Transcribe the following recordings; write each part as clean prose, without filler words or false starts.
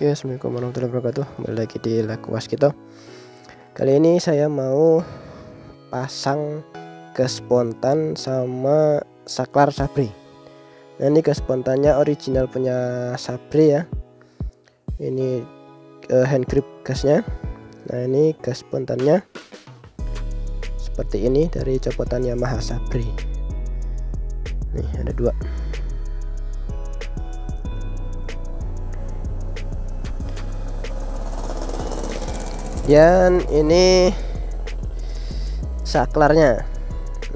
Oke, assalamualaikum warahmatullahi wabarakatuh. Kembali lagi di Lakuas kita. Kali ini saya mau pasang gas spontan sama saklar Sabri. Nah, ini gas spontannya original punya Sabri ya. Ini hand grip gasnya. Nah, ini gas spontannya seperti ini dari copotan Yamaha Sabri. Nih ada dua. Dan ini saklarnya.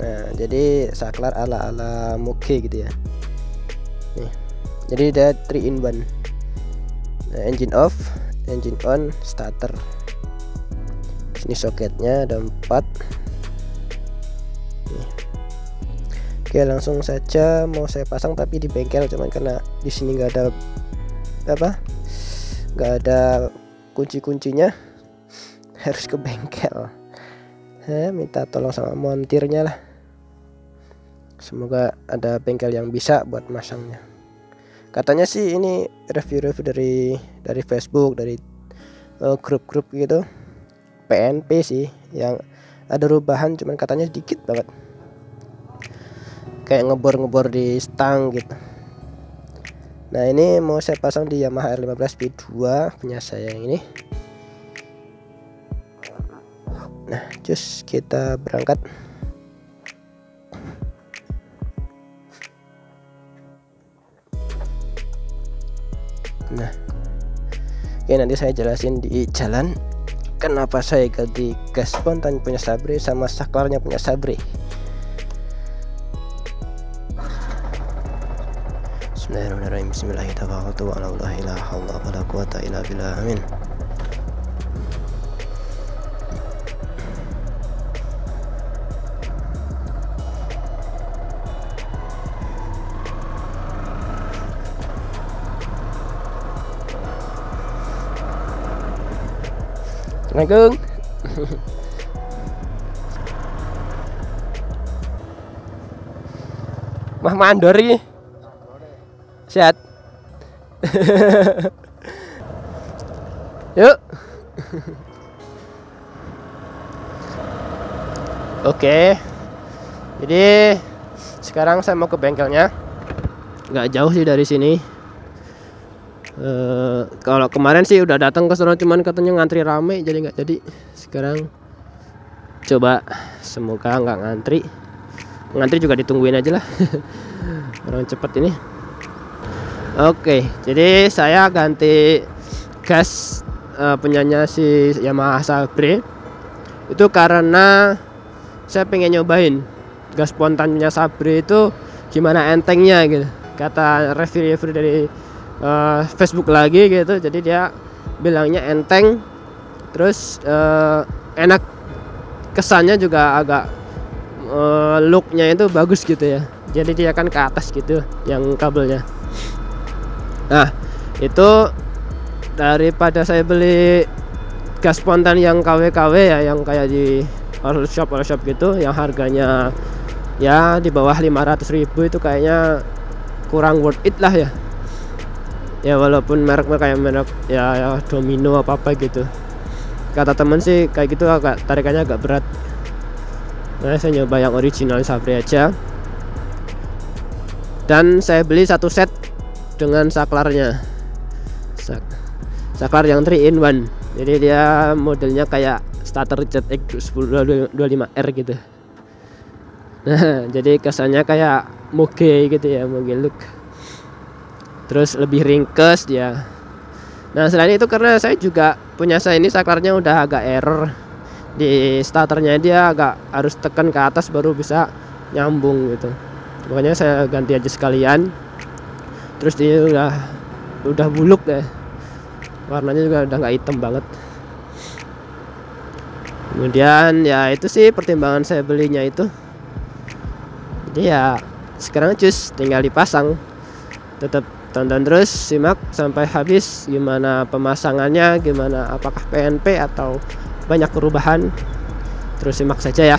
Nah, jadi saklar ala Muge gitu ya. Nih. Jadi ada 3 in 1. Nah, engine off, engine on, starter. Sini soketnya ada 4. Nih. Oke, langsung saja mau saya pasang tapi di bengkel, cuman karena di sini nggak ada nggak ada kunci-kuncinya, harus ke bengkel. Minta tolong sama montirnya lah. Semoga ada bengkel yang bisa buat masangnya. Katanya sih ini review-review dari Facebook, dari grup-grup gitu, PNP sih, yang ada rubahan, cuman katanya dikit banget, kayak ngebor di stang gitu. Nah, ini mau saya pasang di Yamaha R15 V2 punya saya yang ini. Nah, cus kita berangkat. Nah, oke, nanti saya jelasin di jalan kenapa saya ganti gas spontan punya Sabri sama saklarnya punya Sabri. Bismillahirrahmanirrahim. Bismillahirrahmanirrahim. La haula wala quwata illa billah. Amin. Assalamualaikum. Mah mandor ini. Sehat. Yuk. Oke. Jadi sekarang saya mau ke bengkelnya. Nggak jauh sih dari sini. Kalau kemarin sih udah datang ke sana, cuman katanya ngantri rame, jadi nggak jadi. Sekarang coba, semoga nggak ngantri juga ditungguin aja lah. Orang cepet ini. Oke, jadi saya ganti gas punyanya si Yamaha Sabri itu karena saya pengen nyobain gas spontannya Sabri itu gimana entengnya gitu. Kata review dari Facebook lagi gitu, jadi dia bilangnya enteng, terus enak, kesannya juga agak looknya itu bagus gitu ya. Jadi dia kan ke atas gitu yang kabelnya. Nah, itu daripada saya beli gas spontan yang KW ya, yang kayak di all shop gitu, yang harganya ya di bawah 500.000, itu kayaknya kurang worth it lah ya. Ya walaupun merek kayak merek ya Domino apa gitu, kata temen sih kayak gitu agak tarikannya agak berat. Nah, saya nyoba yang original Sabri aja, dan saya beli satu set dengan saklarnya, saklar yang 3 in 1. Jadi dia modelnya kayak starter ZX 1025R gitu. Nah, jadi kesannya kayak Muge gitu ya, Muge look, terus lebih ringkes dia. Nah, selain itu karena saya juga punya saya ini saklarnya udah agak error di starternya, dia agak harus tekan ke atas baru bisa nyambung gitu. Makanya saya ganti aja sekalian. Terus dia udah buluk deh, warnanya juga udah nggak hitam banget. Kemudian ya itu sih pertimbangan saya belinya itu. Jadi ya sekarang cus tinggal dipasang. Tetap tonton terus, simak sampai habis gimana pemasangannya, gimana, apakah PNP atau banyak perubahan. Terus simak saja ya.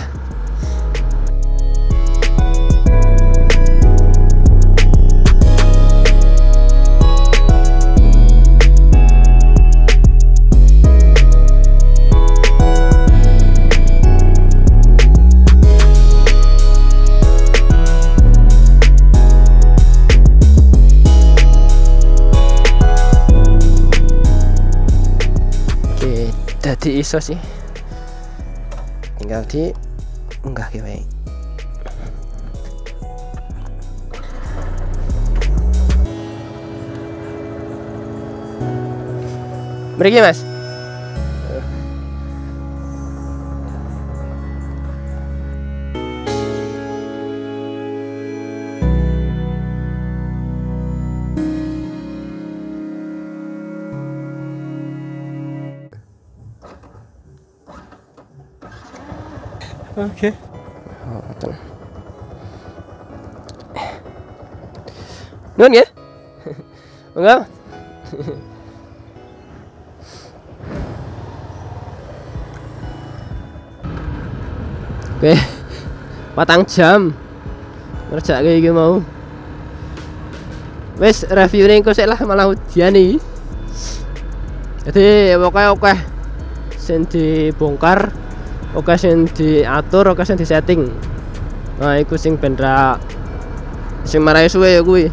di ISO sih, tinggal di unggah wae. Mriki Mas. Oke. Oh, betul. Nun ya? Enggak. Oke. 4 jam. Ngerjakke iki mau. Wis review ning kok sik lah malah ujian iki. Jadi pokoknya oke sing dibongkar, oke sing diatur, oke sing disetting. Nah, iku sing ben ra sing marai suwe ya kuwi.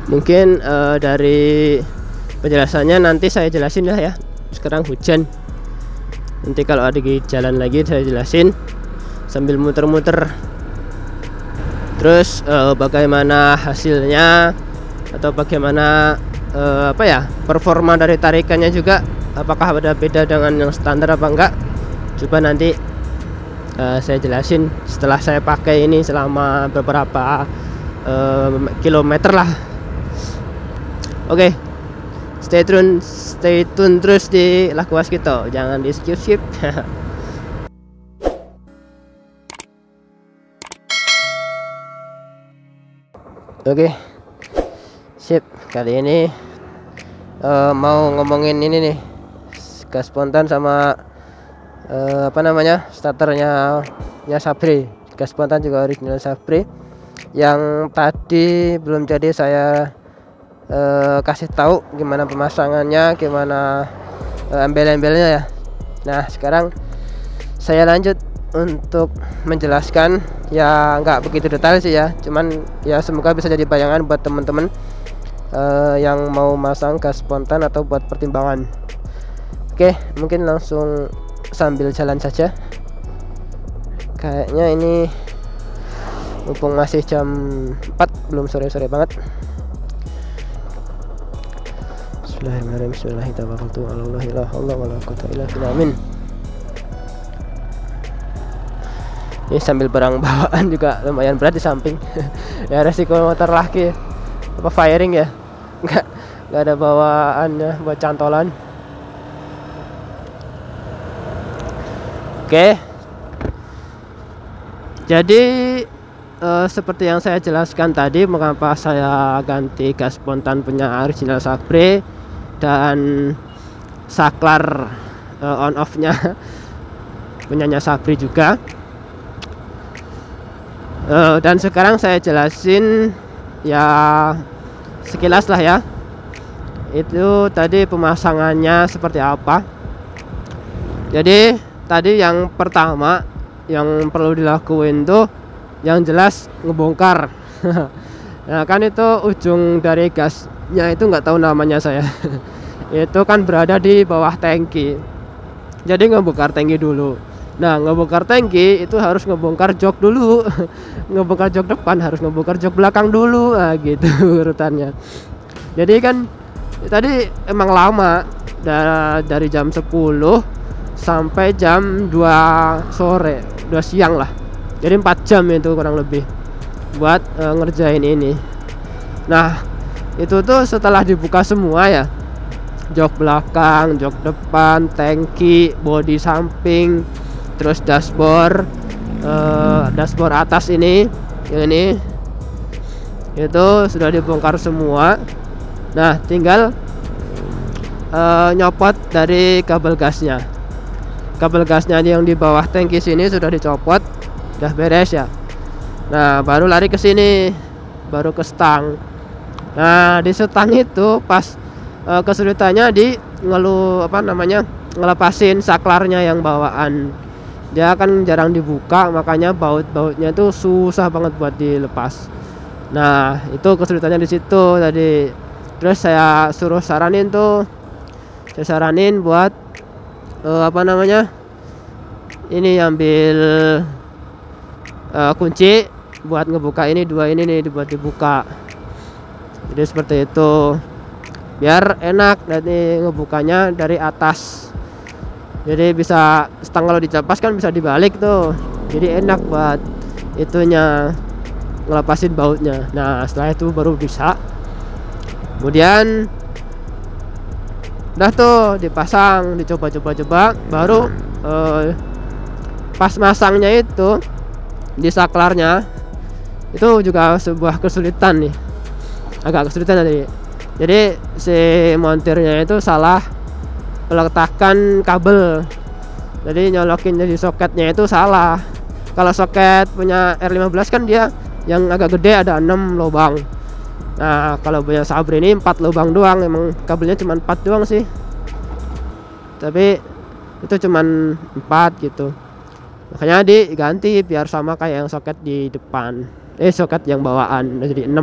Mungkin dari penjelasannya nanti saya jelasin lah ya. Sekarang hujan. Nanti kalau ada di jalan lagi saya jelasin sambil muter-muter. Terus bagaimana hasilnya atau bagaimana apa ya performa dari tarikannya juga, apakah ada beda dengan yang standar apa enggak, coba nanti saya jelasin setelah saya pakai ini selama beberapa kilometer lah. Oke, stay tune terus di Lakuas kita, jangan di skip. Oke, sip. Kali ini mau ngomongin ini nih, gas spontan sama apa namanya starternya Sabre. Gas spontan juga original Sabre. Yang tadi belum jadi saya kasih tahu gimana pemasangannya, gimana embel-embelnya ya. Nah, sekarang saya lanjut untuk menjelaskan, ya nggak begitu detail sih ya, cuman ya semoga bisa jadi bayangan buat teman-teman yang mau masang gas spontan atau buat pertimbangan. Oke, mungkin langsung sambil jalan saja. Kayaknya ini mumpung masih jam 4, belum sore-sore banget. Bismillahirrahmanirrahim. Bismillahirrahmanirrahim. Ini sambil barang bawaan juga lumayan berat di samping. Ya resiko motor laki apa firing ya, nggak ada bawaannya buat cantolan. Oke, jadi seperti yang saya jelaskan tadi, mengapa saya ganti gas spontan punya original Sabre dan saklar on off nya punyanya Sabre juga. Dan sekarang saya jelasin ya sekilas lah ya, itu tadi pemasangannya seperti apa. Jadi tadi yang pertama yang perlu dilakuin tuh yang jelas ngebongkar. Nah kan itu ujung dari gasnya itu nggak tahu namanya saya. Itu kan berada di bawah tangki, jadi ngebongkar tangki dulu. Nah, ngebongkar tangki itu harus ngebongkar jok dulu. Ngebongkar jok depan harus ngebongkar jok belakang dulu. Nah, gitu urutannya. Jadi kan tadi emang lama, dari jam 10 sampai jam 2 sore, 2 siang lah. Jadi 4 jam itu kurang lebih buat ngerjain ini. Nah, itu tuh setelah dibuka semua ya, jok belakang, jok depan, tangki, bodi samping, terus dashboard atas ini, yang ini itu sudah dibongkar semua. Nah, tinggal nyopot dari kabel gasnya. Kabel gasnya yang di bawah tangki sini sudah dicopot, udah beres ya. Nah, baru lari ke sini, baru ke stang. Nah, di stang itu pas kesulitannya di ngelepasin saklarnya yang bawaan. Dia kan jarang dibuka, makanya baut-bautnya itu susah banget buat dilepas. Nah, itu kesulitannya di situ tadi. Terus saya suruh saranin tuh saya saranin buat apa namanya, ini ambil kunci buat ngebuka ini, dua ini nih buat dibuka. Jadi seperti itu, biar enak nanti ngebukanya dari atas. Jadi bisa stang kalau dicapas kan bisa dibalik tuh, jadi enak buat itunya, ngelepasin bautnya. Nah setelah itu baru bisa, kemudian udah tuh dipasang, dicoba-coba, baru pas masangnya itu di saklarnya itu juga sebuah kesulitan nih, agak kesulitan tadi. Jadi si montirnya itu salah meletakkan kabel, jadi nyolokin di soketnya itu salah. Kalau soket punya R15 kan dia yang agak gede ada 6 lubang. Nah kalau punya Sabri ini 4 lubang doang, emang kabelnya cuma 4 doang sih, tapi itu cuman 4 gitu. Makanya diganti biar sama kayak yang soket di depan, soket yang bawaan jadi 6.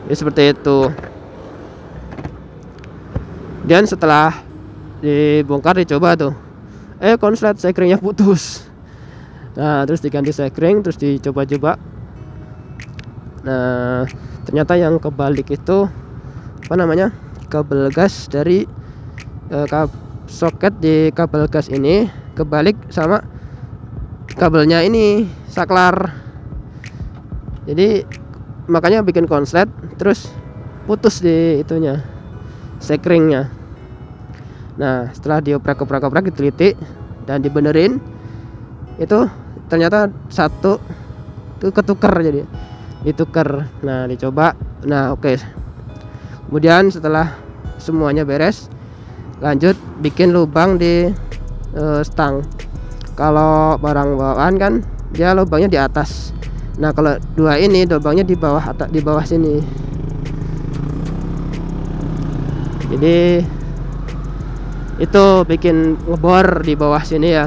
Jadi seperti itu. Dan setelah dibongkar dicoba tuh, konslet sekringnya putus. Nah terus diganti sekring, terus dicoba-coba. Nah ternyata yang kebalik itu apa namanya, kabel gas dari soket di kabel gas ini kebalik sama kabelnya ini saklar. Jadi makanya bikin konslet terus putus di itunya, sekringnya. Nah setelah dioprak-oprak diteliti dan dibenerin, itu ternyata satu itu ketuker, jadi ditukar. Nah dicoba, nah oke. Kemudian setelah semuanya beres, lanjut bikin lubang di stang. Kalau barang bawaan kan dia lubangnya di atas. Nah kalau dua ini lubangnya di bawah sini. Jadi itu bikin ngebor di bawah sini ya.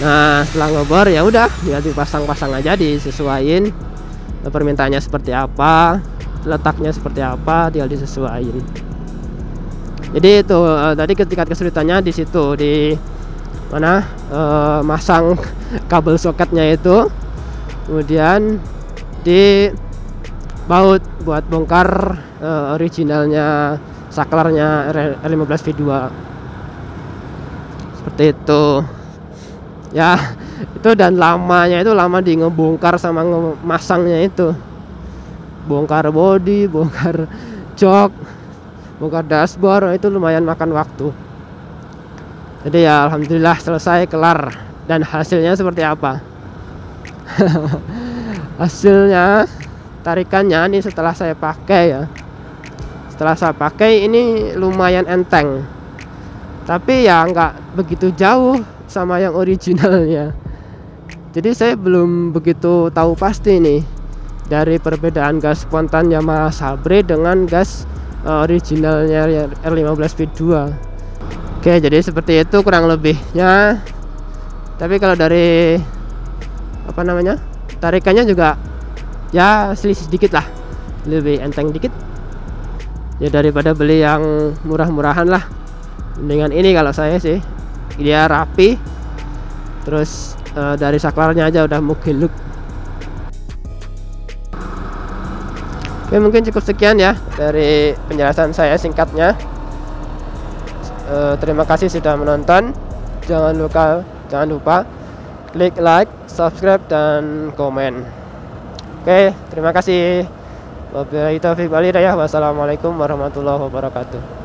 Nah setelah ngebor ya udah, tinggal dipasang-pasang aja, disesuaiin permintaannya seperti apa, letaknya seperti apa, tinggal disesuaiin. Jadi itu tadi tingkat kesulitannya di situ, di mana masang kabel soketnya itu, kemudian di baut buat bongkar originalnya saklarnya R15 V2 seperti itu ya. Itu dan lamanya itu lama di ngebongkar sama ngemasangnya itu, bongkar bodi, bongkar jok, bongkar dashboard, itu lumayan makan waktu. Jadi ya alhamdulillah selesai, kelar. Dan hasilnya seperti apa? Hasilnya tarikannya ini setelah saya pakai ya, setelah saya pakai ini lumayan enteng, tapi ya nggak begitu jauh sama yang originalnya. Jadi saya belum begitu tahu pasti nih dari perbedaan gas spontan Yamaha Sabre dengan gas originalnya R15 V2. Oke, jadi seperti itu kurang lebihnya. Tapi kalau dari apa namanya, tarikannya juga ya selisih sedikit lah, lebih enteng dikit ya daripada beli yang murah-murahan lah. Dengan ini kalau saya sih, dia rapi, terus dari saklarnya aja udah mungkin look. Oke, mungkin cukup sekian ya dari penjelasan saya singkatnya. Terima kasih sudah menonton. Jangan lupa klik like, subscribe, dan komen. Oke, terima kasih. Wabillahi taufiq wal hidayah. Wassalamualaikum warahmatullahi wabarakatuh.